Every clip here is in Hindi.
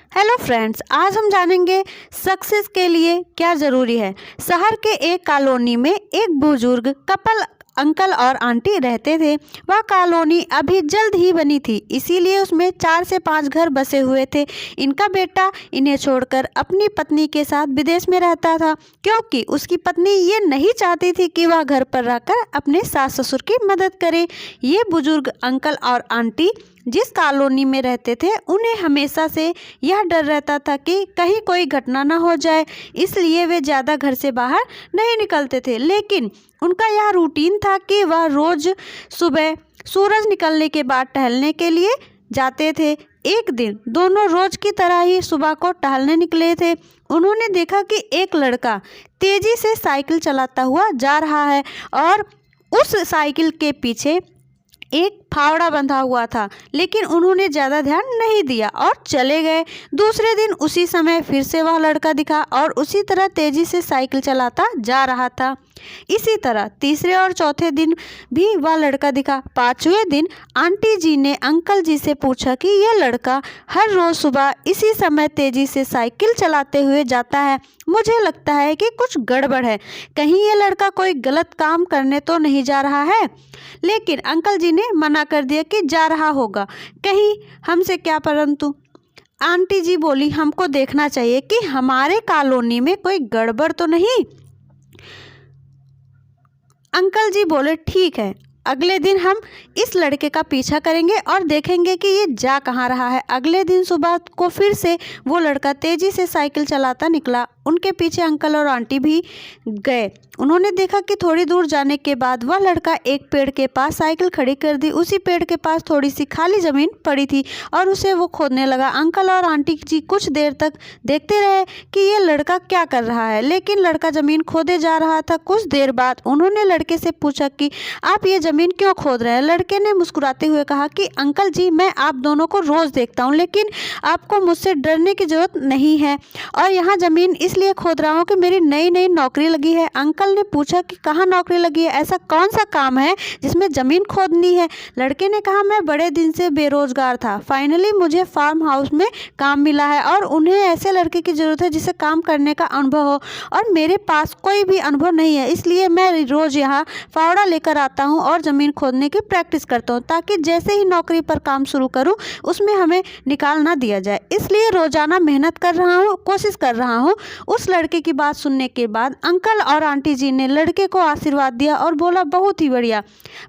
हेलो फ्रेंड्स, आज हम जानेंगे सक्सेस के लिए क्या ज़रूरी है। शहर के एक कॉलोनी में एक बुजुर्ग कपल अंकल और आंटी रहते थे। वह कॉलोनी अभी जल्द ही बनी थी, इसीलिए उसमें 4 से 5 घर बसे हुए थे। इनका बेटा इन्हें छोड़कर अपनी पत्नी के साथ विदेश में रहता था, क्योंकि उसकी पत्नी ये नहीं चाहती थी कि वह घर पर रहकर अपने सास ससुर की मदद करे। ये बुजुर्ग अंकल और आंटी जिस कॉलोनी में रहते थे, उन्हें हमेशा से यह डर रहता था कि कहीं कोई घटना न हो जाए, इसलिए वे ज़्यादा घर से बाहर नहीं निकलते थे। लेकिन उनका यह रूटीन था कि वह रोज़ सुबह सूरज निकलने के बाद टहलने के लिए जाते थे। एक दिन दोनों रोज की तरह ही सुबह को टहलने निकले थे। उन्होंने देखा कि एक लड़का तेजी से साइकिल चलाता हुआ जा रहा है और उस साइकिल के पीछे एक फावड़ा बंधा हुआ था, लेकिन उन्होंने ज़्यादा ध्यान नहीं दिया और चले गए। दूसरे दिन उसी समय फिर से वह लड़का दिखा और उसी तरह तेजी से साइकिल चलाता जा रहा था। इसी तरह तीसरे और चौथे दिन भी वह लड़का दिखा। 5वें दिन आंटी जी ने अंकल जी से पूछा कि यह लड़का हर रोज़ सुबह इसी समय तेजी से साइकिल चलाते हुए जाता है। मुझे लगता है कि कुछ गड़बड़ है, कहीं ये लड़का कोई गलत काम करने तो नहीं जा रहा है। लेकिन अंकल जी ने मना कर दिया कि जा रहा होगा, कहीं हमसे क्या। परंतु आंटी जी बोली, हमको देखना चाहिए कि हमारे कॉलोनी में कोई गड़बड़ तो नहीं। अंकल जी बोले, ठीक है, अगले दिन हम इस लड़के का पीछा करेंगे और देखेंगे कि ये जा कहाँ रहा है। अगले दिन सुबह को फिर से वो लड़का तेजी से साइकिल चलाता निकला। उनके पीछे अंकल और आंटी भी गए। उन्होंने देखा कि थोड़ी दूर जाने के बाद वह लड़का एक पेड़ के पास साइकिल खड़ी कर दी। उसी पेड़ के पास थोड़ी सी खाली ज़मीन पड़ी थी और उसे वो खोदने लगा। अंकल और आंटी जी कुछ देर तक देखते रहे कि ये लड़का क्या कर रहा है, लेकिन लड़का ज़मीन खोदे जा रहा था। कुछ देर बाद उन्होंने लड़के से पूछा कि आप ये ज़मीन क्यों खोद रहे हैं। लड़के ने मुस्कुराते हुए कहा कि अंकल जी, मैं आप दोनों को रोज़ देखता हूँ, लेकिन आपको मुझसे डरने की ज़रूरत नहीं है और यहाँ ज़मीन इसलिए खोद रहा हूँ कि मेरी नई नई नौकरी लगी है। अंकल ने पूछा कि कहाँ नौकरी लगी है, ऐसा कौन सा काम है जिसमें ज़मीन खोदनी है। लड़के ने कहा, मैं बड़े दिन से बेरोजगार था, फाइनली मुझे फार्म हाउस में काम मिला है और उन्हें ऐसे लड़के की ज़रूरत है जिसे काम करने का अनुभव हो, और मेरे पास कोई भी अनुभव नहीं है, इसलिए मैं रोज़ यहाँ फावड़ा लेकर आता हूँ और ज़मीन खोदने की प्रैक्टिस करता हूँ, ताकि जैसे ही नौकरी पर काम शुरू करूँ उसमें हमें निकाल ना दिया जाए। इसलिए रोज़ाना मेहनत कर रहा हूँ, कोशिश कर रहा हूँ। उस लड़के की बात सुनने के बाद अंकल और आंटी जी ने लड़के को आशीर्वाद दिया और बोला, बहुत ही बढ़िया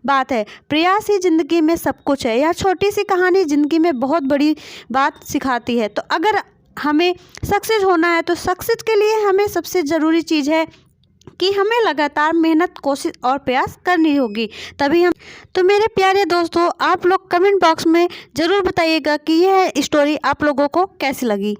बात है, प्रयास ही ज़िंदगी में सब कुछ है। यह छोटी सी कहानी ज़िंदगी में बहुत बड़ी बात सिखाती है। तो अगर हमें सक्सेस होना है तो सक्सेस के लिए हमें सबसे ज़रूरी चीज़ है कि हमें लगातार मेहनत, कोशिश और प्रयास करनी होगी, तभी हम। तो मेरे प्यारे दोस्तों, आप लोग कमेंट बॉक्स में ज़रूर बताइएगा कि यह स्टोरी आप लोगों को कैसी लगी।